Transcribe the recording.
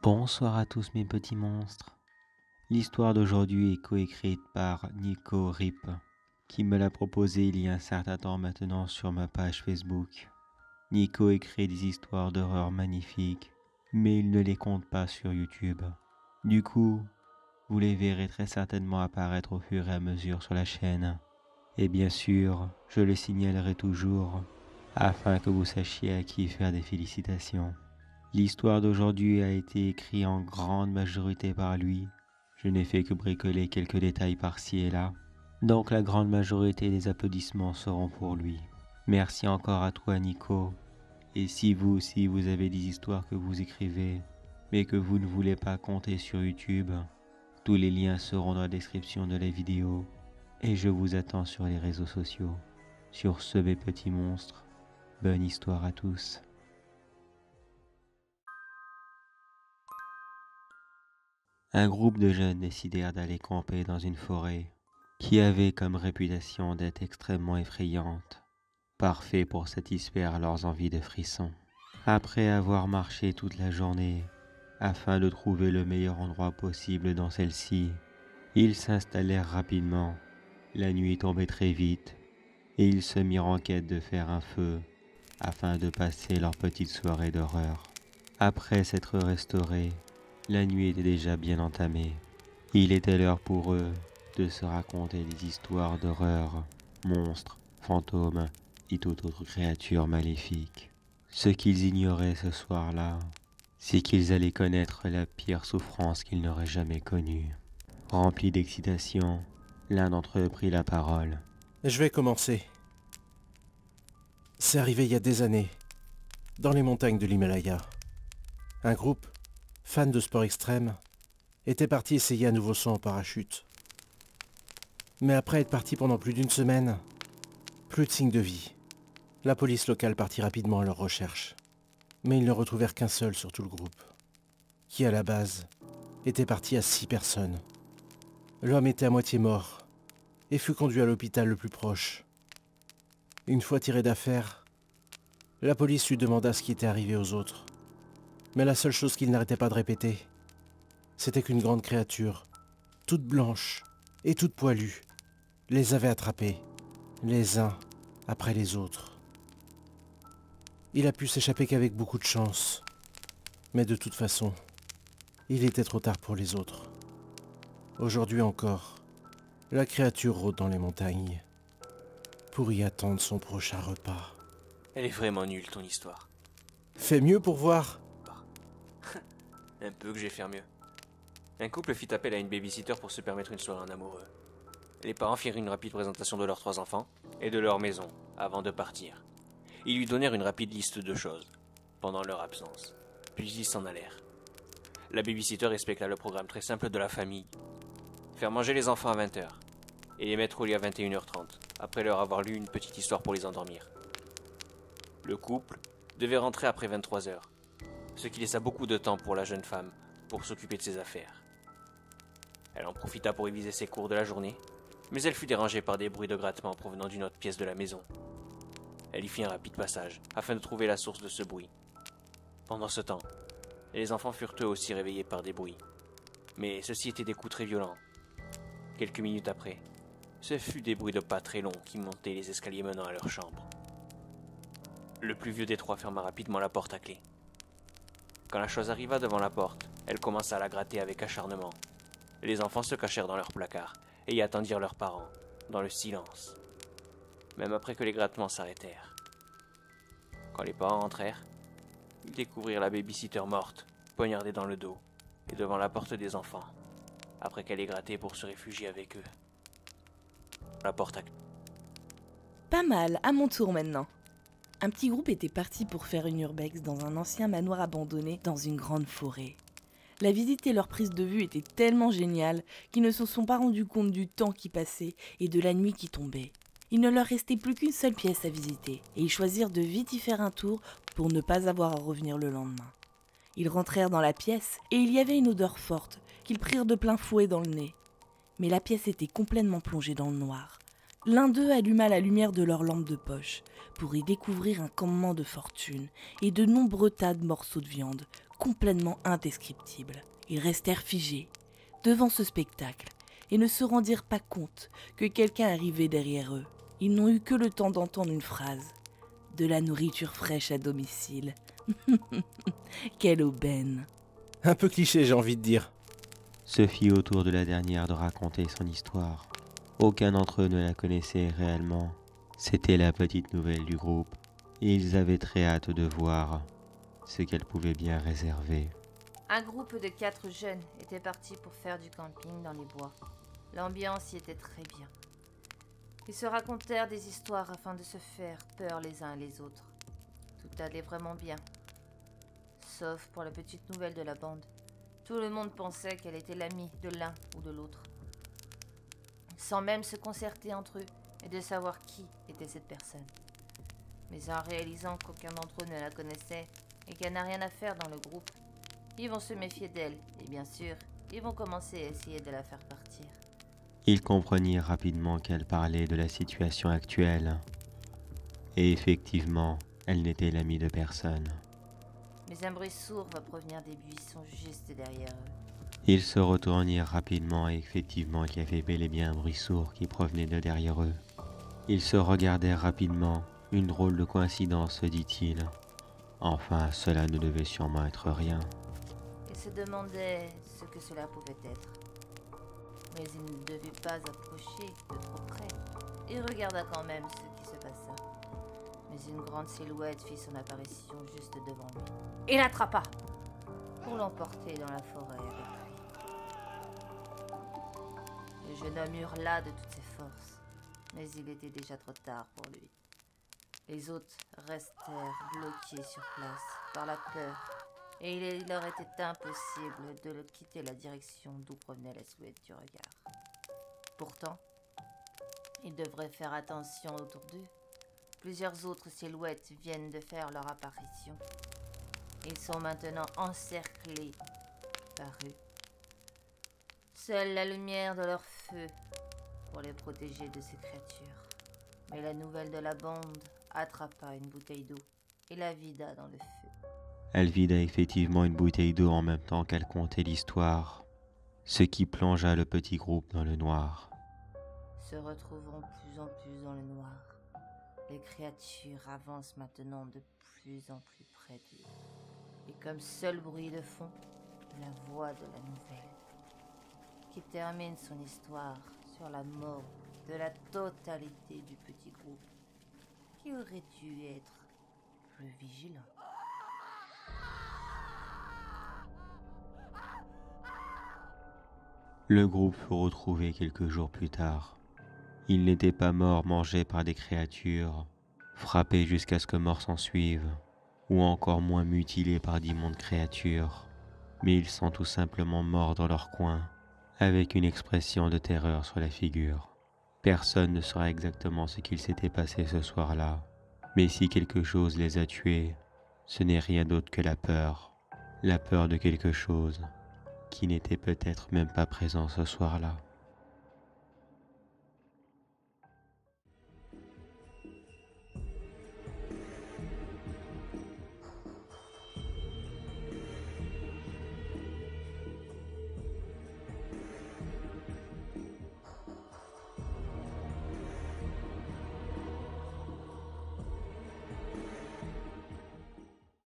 Bonsoir à tous mes petits monstres. L'histoire d'aujourd'hui est coécrite par Nico Rip, qui me l'a proposée il y a un certain temps maintenant sur ma page Facebook. Nico écrit des histoires d'horreur magnifiques, mais il ne les compte pas sur YouTube. Du coup, vous les verrez très certainement apparaître au fur et à mesure sur la chaîne. Et bien sûr, je le signalerai toujours, afin que vous sachiez à qui faire des félicitations. L'histoire d'aujourd'hui a été écrite en grande majorité par lui. Je n'ai fait que bricoler quelques détails par-ci et là. Donc la grande majorité des applaudissements seront pour lui. Merci encore à toi Nico. Et si vous aussi vous avez des histoires que vous écrivez, mais que vous ne voulez pas compter sur YouTube, tous les liens seront dans la description de la vidéo. Et je vous attends sur les réseaux sociaux. Sur ce mes petits monstres, bonne histoire à tous. Un groupe de jeunes décidèrent d'aller camper dans une forêt qui avait comme réputation d'être extrêmement effrayante, parfait pour satisfaire leurs envies de frissons. Après avoir marché toute la journée afin de trouver le meilleur endroit possible dans celle-ci, ils s'installèrent rapidement. La nuit tombait très vite et ils se mirent en quête de faire un feu afin de passer leur petite soirée d'horreur. Après s'être restaurés, la nuit était déjà bien entamée. Il était l'heure pour eux de se raconter des histoires d'horreur, monstres, fantômes et toute autre créature maléfique. Ce qu'ils ignoraient ce soir-là, c'est qu'ils allaient connaître la pire souffrance qu'ils n'auraient jamais connue. Rempli d'excitation, l'un d'entre eux prit la parole. Je vais commencer. C'est arrivé il y a des années, dans les montagnes de l'Himalaya. Un groupe, fan de sport extrême, était parti essayer un nouveau saut en parachute. Mais après être parti pendant plus d'une semaine, plus de signes de vie. La police locale partit rapidement à leur recherche. Mais ils ne retrouvèrent qu'un seul sur tout le groupe, qui à la base était parti à 6 personnes. L'homme était à moitié mort et fut conduit à l'hôpital le plus proche. Une fois tiré d'affaire, la police lui demanda ce qui était arrivé aux autres. Mais la seule chose qu'il n'arrêtait pas de répéter, c'était qu'une grande créature, toute blanche et toute poilue, les avait attrapés, les uns après les autres. Il a pu s'échapper qu'avec beaucoup de chance, mais de toute façon, il était trop tard pour les autres. Aujourd'hui encore, la créature rôde dans les montagnes pour y attendre son prochain repas. Elle est vraiment nulle, ton histoire. Fais mieux pour voir. Un peu que je vais faire mieux. Un couple fit appel à une babysitter pour se permettre une soirée en amoureux. Les parents firent une rapide présentation de leurs 3 enfants et de leur maison avant de partir. Ils lui donnèrent une rapide liste de choses pendant leur absence, puis ils s'en allèrent. La babysitter expliqua le programme très simple de la famille. Faire manger les enfants à 20h et les mettre au lit à 21h30, après leur avoir lu une petite histoire pour les endormir. Le couple devait rentrer après 23h, ce qui laissa beaucoup de temps pour la jeune femme pour s'occuper de ses affaires. Elle en profita pour réviser ses cours de la journée, mais elle fut dérangée par des bruits de grattement provenant d'une autre pièce de la maison. Elle y fit un rapide passage afin de trouver la source de ce bruit. Pendant ce temps, les enfants furent eux aussi réveillés par des bruits, mais ceux-ci étaient des coups très violents. Quelques minutes après, ce fut des bruits de pas très longs qui montaient les escaliers menant à leur chambre. Le plus vieux des 3 ferma rapidement la porte à clé. Quand la chose arriva devant la porte, elle commença à la gratter avec acharnement. Les enfants se cachèrent dans leur placard et y attendirent leurs parents, dans le silence, même après que les grattements s'arrêtèrent. Quand les parents entrèrent, ils découvrirent la babysitter morte, poignardée dans le dos, et devant la porte des enfants, après qu'elle ait gratté pour se réfugier avec eux. La porte a... Pas mal, à mon tour maintenant. Un petit groupe était parti pour faire une urbex dans un ancien manoir abandonné dans une grande forêt. La visite et leur prise de vue étaient tellement géniales qu'ils ne se sont pas rendus compte du temps qui passait et de la nuit qui tombait. Il ne leur restait plus qu'une seule pièce à visiter et ils choisirent de vite y faire un tour pour ne pas avoir à revenir le lendemain. Ils rentrèrent dans la pièce et il y avait une odeur forte qu'ils prirent de plein fouet dans le nez. Mais la pièce était complètement plongée dans le noir. L'un d'eux alluma la lumière de leur lampe de poche pour y découvrir un campement de fortune et de nombreux tas de morceaux de viande complètement indescriptibles. Ils restèrent figés devant ce spectacle et ne se rendirent pas compte que quelqu'un arrivait derrière eux. Ils n'ont eu que le temps d'entendre une phrase. De la nourriture fraîche à domicile. Quelle aubaine! Un peu cliché, j'ai envie de dire. Ce fit au tour de la dernière de raconter son histoire. Aucun d'entre eux ne la connaissait réellement. C'était la petite nouvelle du groupe, et ils avaient très hâte de voir ce qu'elle pouvait bien réserver. Un groupe de 4 jeunes était parti pour faire du camping dans les bois. L'ambiance y était très bien. Ils se racontèrent des histoires afin de se faire peur les uns les autres. Tout allait vraiment bien. Sauf pour la petite nouvelle de la bande. Tout le monde pensait qu'elle était l'amie de l'un ou de l'autre. Sans même se concerter entre eux et de savoir qui était cette personne. Mais en réalisant qu'aucun d'entre eux ne la connaissait et qu'elle n'a rien à faire dans le groupe, ils vont se méfier d'elle et bien sûr, ils vont commencer à essayer de la faire partir. Ils comprenirent rapidement qu'elle parlait de la situation actuelle. Et effectivement, elle n'était l'amie de personne. Mais un bruit sourd va provenir des buissons juste derrière eux. Ils se retournirent rapidement et effectivement il y avait bel et bien un bruit sourd qui provenait de derrière eux. Ils se regardèrent rapidement. Une drôle de coïncidence, se dit-il. Enfin, cela ne devait sûrement être rien. Ils se demandaient ce que cela pouvait être. Mais il ne devait pas approcher de trop près. Il regarda quand même ce qui se passa. Mais une grande silhouette fit son apparition juste devant lui. Et l'attrapa pour l'emporter dans la forêt avec lui. Le jeune homme hurla de toutes ses forces, mais il était déjà trop tard pour lui. Les autres restèrent bloqués sur place par la peur, et il leur était impossible de quitter la direction d'où provenait la silhouette du regard. Pourtant, ils devraient faire attention autour d'eux. Plusieurs autres silhouettes viennent de faire leur apparition. Ils sont maintenant encerclés par eux. Seule la lumière de leur feu pour les protéger de ces créatures. Mais la nouvelle de la bande attrapa une bouteille d'eau et la vida dans le feu. Elle vida effectivement une bouteille d'eau en même temps qu'elle contait l'histoire, ce qui plongea le petit groupe dans le noir. Se retrouvant plus en plus dans le noir, les créatures avancent maintenant de plus en plus près d'eux. Et comme seul bruit de fond, la voix de la nouvelle, qui termine son histoire sur la mort de la totalité du petit groupe, qui aurait dû être plus vigilant. Le groupe fut retrouvé quelques jours plus tard. Il n'était pas mort mangé par des créatures, frappé jusqu'à ce que mort s'ensuive, ou encore moins mutilé par d'immondes créatures, mais ils sont tout simplement morts dans leur coin, avec une expression de terreur sur la figure. Personne ne saura exactement ce qu'il s'était passé ce soir-là, mais si quelque chose les a tués, ce n'est rien d'autre que la peur de quelque chose qui n'était peut-être même pas présent ce soir-là.